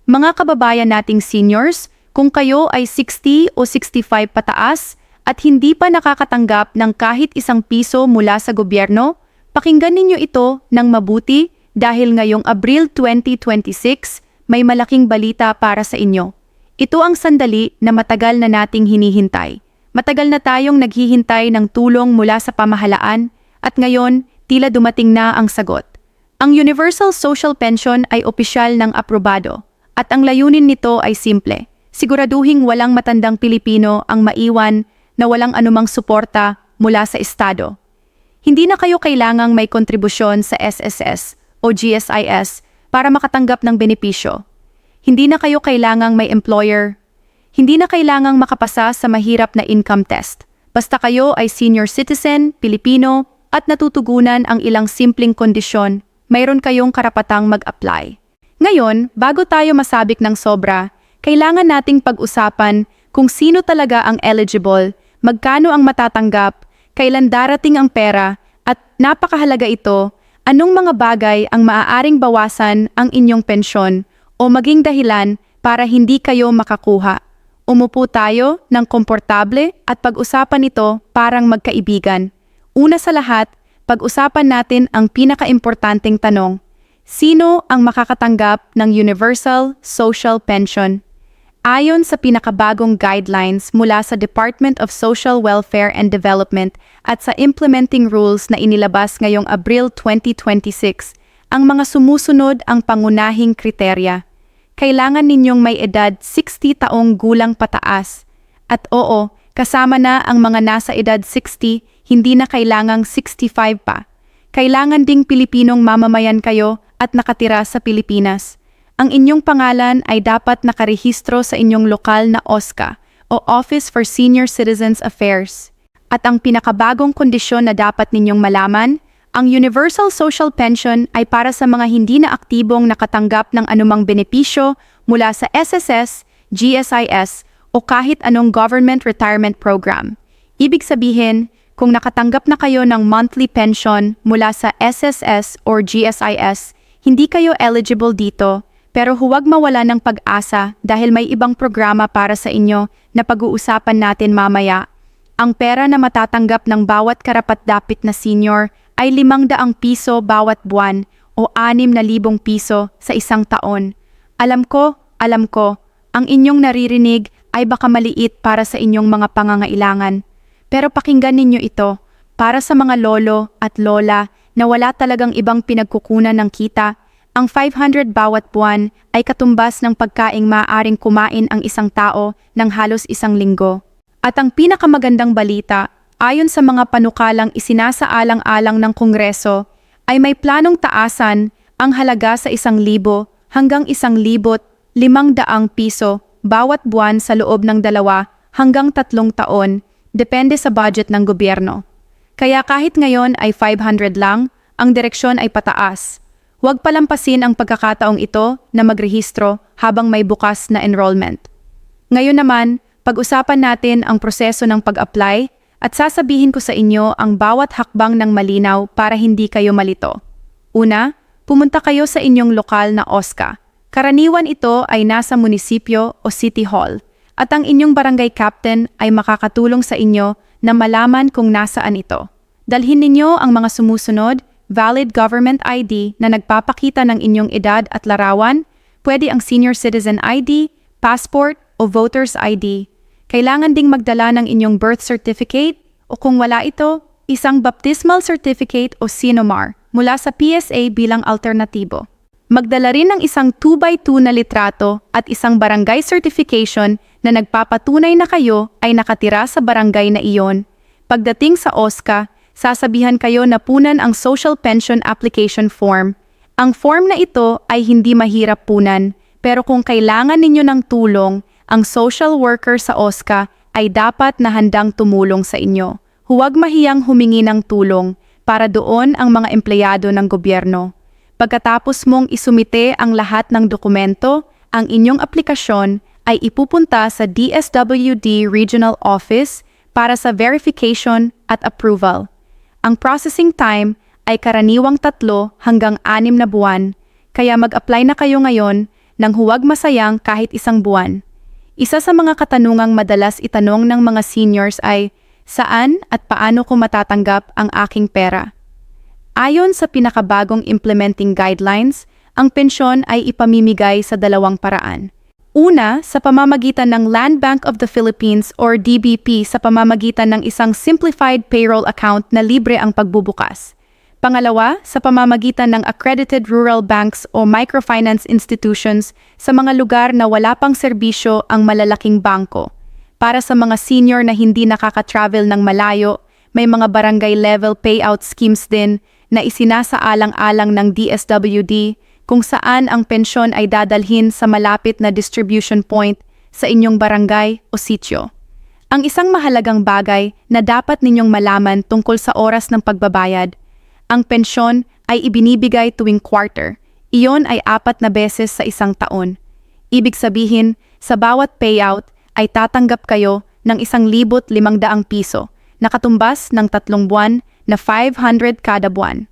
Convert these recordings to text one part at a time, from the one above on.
Mga kababayan nating seniors, kung kayo ay 60 o 65 pataas at hindi pa nakakatanggap ng kahit isang piso mula sa gobyerno, pakinggan ninyo ito ng mabuti dahil ngayong Abril 2026 may malaking balita para sa inyo. Ito ang sandali na matagal na nating hinihintay. Matagal na tayong naghihintay ng tulong mula sa pamahalaan at ngayon tila dumating na ang sagot. Ang Universal Social Pension ay opisyal ng aprobado at ang layunin nito ay simple. Siguraduhing walang matandang Pilipino ang maiwan na walang anumang suporta mula sa Estado. Hindi na kayo kailangang may kontribusyon sa SSS o GSIS para makatanggap ng benepisyo. Hindi na kayo kailangang may employer. Hindi na kailangang makapasa sa mahirap na income test. Basta kayo ay senior citizen, Pilipino, at natutugunan ang ilang simpleng kondisyon, mayroon kayong karapatang mag-apply. Ngayon, bago tayo masabik ng sobra, kailangan nating pag-usapan kung sino talaga ang eligible, magkano ang matatanggap, kailan darating ang pera, at napakahalaga ito, anong mga bagay ang maaaring bawasan ang inyong pensyon o maging dahilan para hindi kayo makakuha. Umupo tayo ng komportable at pag-usapan ito parang magkaibigan. Una sa lahat, pag-usapan natin ang pinakaimportanteng tanong. Sino ang makakatanggap ng Universal Social Pension? Ayon sa pinakabagong guidelines mula sa Department of Social Welfare and Development at sa implementing rules na inilabas ngayong Abril 2026, ang mga sumusunod ang pangunahing kriteria. Kailangan ninyong may edad 60 taong gulang pataas. At oo, kasama na ang mga nasa edad 60, hindi na kailangang 65 pa. Kailangan ding Pilipinong mamamayan kayo at nakatira sa Pilipinas. Ang inyong pangalan ay dapat nakarehistro sa inyong lokal na OSCA o Office for Senior Citizens Affairs. At ang pinakabagong kondisyon na dapat ninyong malaman, ang Universal Social Pension ay para sa mga hindi na aktibong nakatanggap ng anumang benepisyo mula sa SSS, GSIS o kahit anong government retirement program. Ibig sabihin, kung nakatanggap na kayo ng monthly pension mula sa SSS or GSIS, hindi kayo eligible dito, pero huwag mawala ng pag-asa dahil may ibang programa para sa inyo na pag-uusapan natin mamaya. Ang pera na matatanggap ng bawat karapat-dapat na senior ay 500 piso bawat buwan o 6,000 piso sa isang taon. Alam ko, ang inyong naririnig ay baka maliit para sa inyong mga pangangailangan. Pero pakinggan ninyo ito, para sa mga lolo at lola na wala talagang ibang pinagkukunan ng kita, ang 500 bawat buwan ay katumbas ng pagkaing maaaring kumain ang isang tao ng halos isang linggo. At ang pinakamagandang balita, ayon sa mga panukalang isinasaalang-alang ng Kongreso, ay may planong taasan ang halaga sa 1,000 hanggang 1,500 piso bawat buwan sa loob ng 2 hanggang 3 taon, depende sa budget ng gobyerno. Kaya kahit ngayon ay 500 lang, ang direksyon ay pataas. Huwag palampasin ang pagkakataong ito na magrehistro habang may bukas na enrollment. Ngayon naman, pag-usapan natin ang proseso ng pag-apply at sasabihin ko sa inyo ang bawat hakbang ng malinaw para hindi kayo malito. Una, pumunta kayo sa inyong lokal na OSCA. Karaniwan ito ay nasa munisipyo o city hall at ang inyong barangay captain ay makakatulong sa inyo na malaman kung nasaan ito. Dalhin ninyo ang mga sumusunod, valid government ID na nagpapakita ng inyong edad at larawan, pwede ang senior citizen ID, passport o voter's ID. Kailangan ding magdala ng inyong birth certificate o kung wala ito, isang baptismal certificate o SINOMAR mula sa PSA bilang alternatibo. Magdala rin ng isang 2x2 na litrato at isang barangay certification na nagpapatunay na kayo ay nakatira sa barangay na iyon. Pagdating sa OSCA, sasabihan kayo na punan ang Social Pension Application Form. Ang form na ito ay hindi mahirap punan, pero kung kailangan ninyo ng tulong, ang social worker sa OSCA ay dapat na handang tumulong sa inyo. Huwag mahiyang humingi ng tulong para doon ang mga empleyado ng gobyerno. Pagkatapos mong isumite ang lahat ng dokumento, ang inyong aplikasyon ay ipupunta sa DSWD Regional Office para sa verification at approval. Ang processing time ay karaniwang 3 hanggang 6 na buwan, kaya mag-apply na kayo ngayon nang huwag masayang kahit isang buwan. Isa sa mga katanungang madalas itanong ng mga seniors ay, saan at paano ko matatanggap ang aking pera? Ayon sa pinakabagong implementing guidelines, ang pensyon ay ipamimigay sa dalawang paraan. Una, sa pamamagitan ng Land Bank of the Philippines or DBP sa pamamagitan ng isang simplified payroll account na libre ang pagbubukas. Pangalawa, sa pamamagitan ng accredited rural banks o microfinance institutions sa mga lugar na wala pang serbisyo ang malalaking bangko. Para sa mga senior na hindi nakaka-travel ng malayo, may mga barangay level payout schemes din na isinasaalang-alang ng DSWD kung saan ang pensyon ay dadalhin sa malapit na distribution point sa inyong barangay o sitio. Ang isang mahalagang bagay na dapat ninyong malaman tungkol sa oras ng pagbabayad, ang pensyon ay ibinibigay tuwing quarter. Iyon ay 4 na beses sa isang taon. Ibig sabihin, sa bawat payout ay tatanggap kayo ng 1,500 piso, na katumbas ng 3 buwan na 500 kada buwan.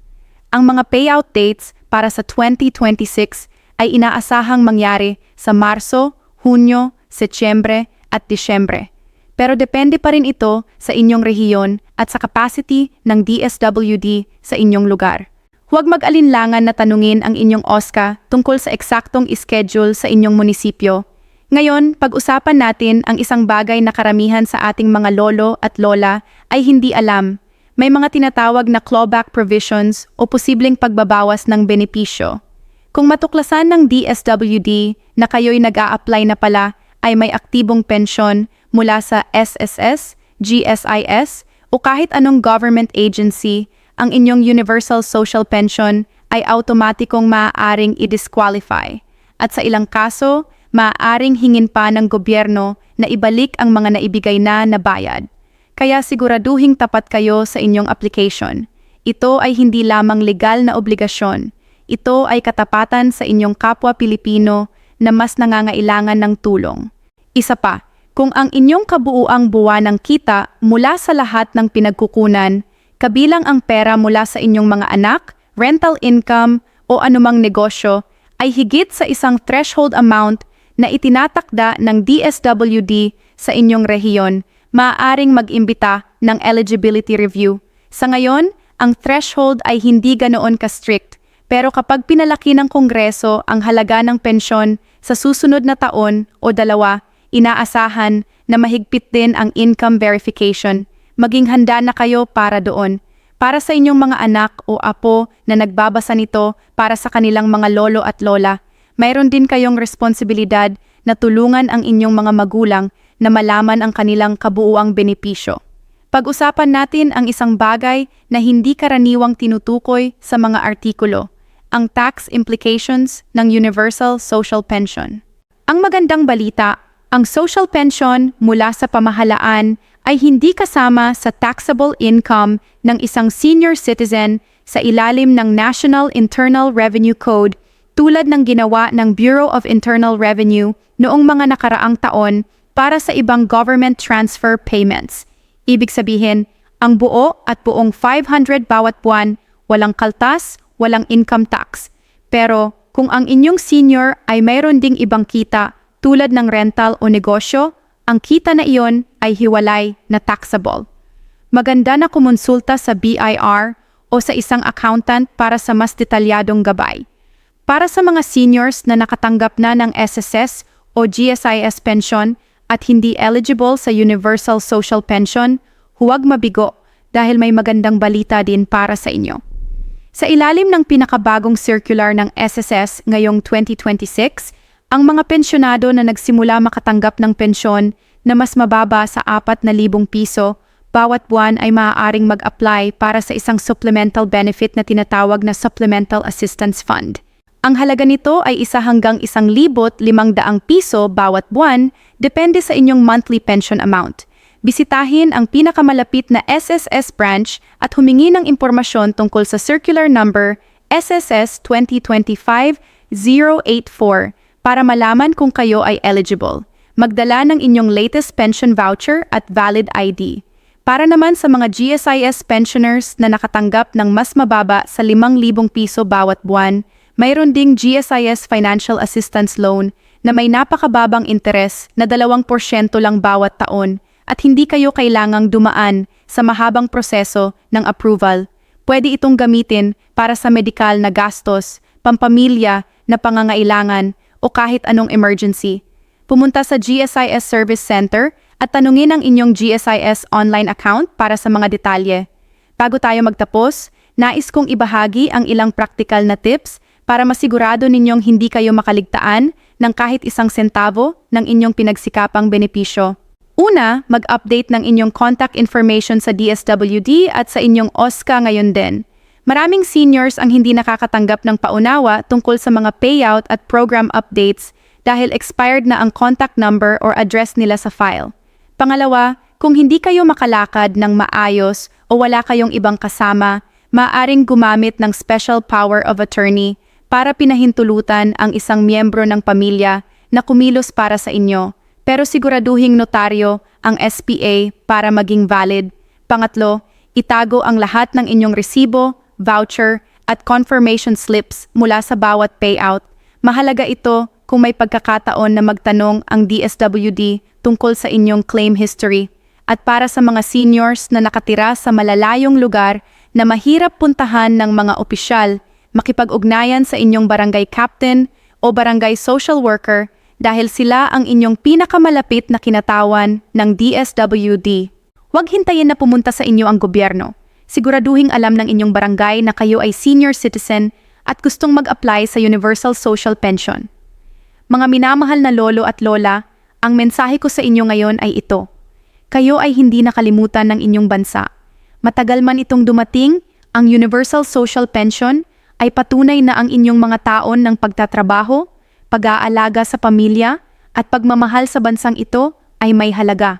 Ang mga payout dates para sa 2026 ay inaasahang mangyari sa Marso, Hunyo, Setyembre at Disyembre. Pero depende pa rin ito sa inyong rehiyon at sa capacity ng DSWD sa inyong lugar. Huwag mag-alinlangan na tanungin ang inyong OSCA tungkol sa eksaktong schedule sa inyong munisipyo. Ngayon, pag-usapan natin ang isang bagay na karamihan sa ating mga lolo at lola ay hindi alam. May mga tinatawag na clawback provisions o posibleng pagbabawas ng benepisyo. Kung matuklasan ng DSWD na kayo'y nag-a-apply na pala ay may aktibong pensyon mula sa SSS, GSIS o kahit anong government agency, ang inyong Universal Social Pension ay automatikong maaaring i-disqualify. At sa ilang kaso, maaaring hingin pa ng gobyerno na ibalik ang mga naibigay na bayad. Kaya siguraduhing tapat kayo sa inyong application. Ito ay hindi lamang legal na obligasyon. Ito ay katapatan sa inyong kapwa Pilipino na mas nangangailangan ng tulong. Isa pa, kung ang inyong kabuuang buwan ng kita mula sa lahat ng pinagkukunan, kabilang ang pera mula sa inyong mga anak, rental income o anumang negosyo, ay higit sa isang threshold amount na itinatakda ng DSWD sa inyong rehiyon, maaaring mag-imbita ng eligibility review. Sa ngayon, ang threshold ay hindi ganoon ka-strict, pero kapag pinalaki ng Kongreso ang halaga ng pensyon sa susunod na taon o 2, inaasahan na mahigpit din ang income verification. Maging handa na kayo para doon. Para sa inyong mga anak o apo na nagbabasa nito para sa kanilang mga lolo at lola, mayroon din kayong responsibilidad na tulungan ang inyong mga magulang na malaman ang kanilang kabuuang benepisyo. Pag-usapan natin ang isang bagay na hindi karaniwang tinutukoy sa mga artikulo, ang tax implications ng Universal Social Pension. Ang magandang balita, ang social pension mula sa pamahalaan ay hindi kasama sa taxable income ng isang senior citizen sa ilalim ng National Internal Revenue Code tulad ng ginawa ng Bureau of Internal Revenue noong mga nakaraang taon para sa ibang government transfer payments. Ibig sabihin, ang buo at buong 500 bawat buwan, walang kaltas, walang income tax. Pero kung ang inyong senior ay mayroon ding ibang kita tulad ng rental o negosyo, ang kita na iyon ay hiwalay na taxable. Maganda na kumonsulta sa BIR o sa isang accountant para sa mas detalyadong gabay. Para sa mga seniors na nakatanggap na ng SSS o GSIS pension at hindi eligible sa Universal Social Pension, huwag mabigo dahil may magandang balita din para sa inyo. Sa ilalim ng pinakabagong circular ng SSS ngayong 2026, ang mga pensyonado na nagsimula makatanggap ng pensyon na mas mababa sa 4,000 piso bawat buwan ay maaaring mag-apply para sa isang supplemental benefit na tinatawag na Supplemental Assistance Fund. Ang halaga nito ay 1 hanggang 1,500 piso bawat buwan, depende sa inyong monthly pension amount. Bisitahin ang pinakamalapit na SSS branch at humingi ng impormasyon tungkol sa circular number SSS 2025-084 para malaman kung kayo ay eligible. Magdala ng inyong latest pension voucher at valid ID. Para naman sa mga GSIS pensioners na nakatanggap ng mas mababa sa 5,000 piso bawat buwan, Mayroon ding GSIS Financial Assistance Loan na may napakababang interes na 2% lang bawat taon at hindi kayo kailangang dumaan sa mahabang proseso ng approval. Pwede itong gamitin para sa medikal na gastos, pampamilya na pangangailangan o kahit anong emergency. Pumunta sa GSIS Service Center at tanungin ang inyong GSIS online account para sa mga detalye. Bago tayo magtapos, nais kong ibahagi ang ilang praktikal na tips para masigurado ninyong hindi kayo makaligtaan ng kahit isang sentavo ng inyong pinagsikapang benepisyo. Una, mag-update ng inyong contact information sa DSWD at sa inyong OSCA ngayon din. Maraming seniors ang hindi nakakatanggap ng paunawa tungkol sa mga payout at program updates dahil expired na ang contact number or address nila sa file. Pangalawa, kung hindi kayo makalakad ng maayos o wala kayong ibang kasama, maaaring gumamit ng special power of attorney para pinahintulutan ang isang miyembro ng pamilya na kumilos para sa inyo, pero siguraduhing notaryo ang SPA para maging valid. Pangatlo, itago ang lahat ng inyong resibo, voucher, at confirmation slips mula sa bawat payout. Mahalaga ito kung may pagkakataon na magtanong ang DSWD tungkol sa inyong claim history. At para sa mga seniors na nakatira sa malalayong lugar na mahirap puntahan ng mga opisyal, makipag-ugnayan sa inyong barangay captain o barangay social worker dahil sila ang inyong pinakamalapit na kinatawan ng DSWD. Huwag hintayin na pumunta sa inyo ang gobyerno. Siguraduhing alam ng inyong barangay na kayo ay senior citizen at gustong mag-apply sa Universal Social Pension. Mga minamahal na lolo at lola, ang mensahe ko sa inyo ngayon ay ito. Kayo ay hindi nakalimutan ng inyong bansa. Matagal man itong dumating, ang Universal Social Pension ay patunay na ang inyong mga taon ng pagtatrabaho, pag-aalaga sa pamilya, at pagmamahal sa bansang ito ay may halaga.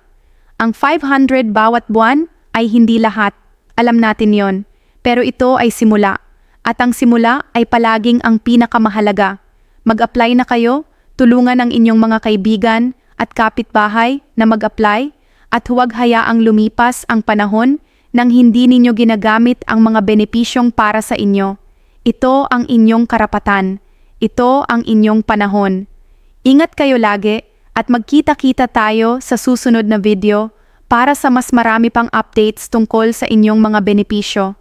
Ang 500 bawat buwan ay hindi lahat. Alam natin yon. Pero ito ay simula. At ang simula ay palaging ang pinakamahalaga. Mag-apply na kayo, tulungan ang inyong mga kaibigan at kapitbahay na mag-apply at huwag hayaang lumipas ang panahon nang hindi ninyo ginagamit ang mga benepisyong para sa inyo. Ito ang inyong karapatan. Ito ang inyong panahon. Ingat kayo lagi at magkita-kita tayo sa susunod na video para sa mas marami pang updates tungkol sa inyong mga benepisyo.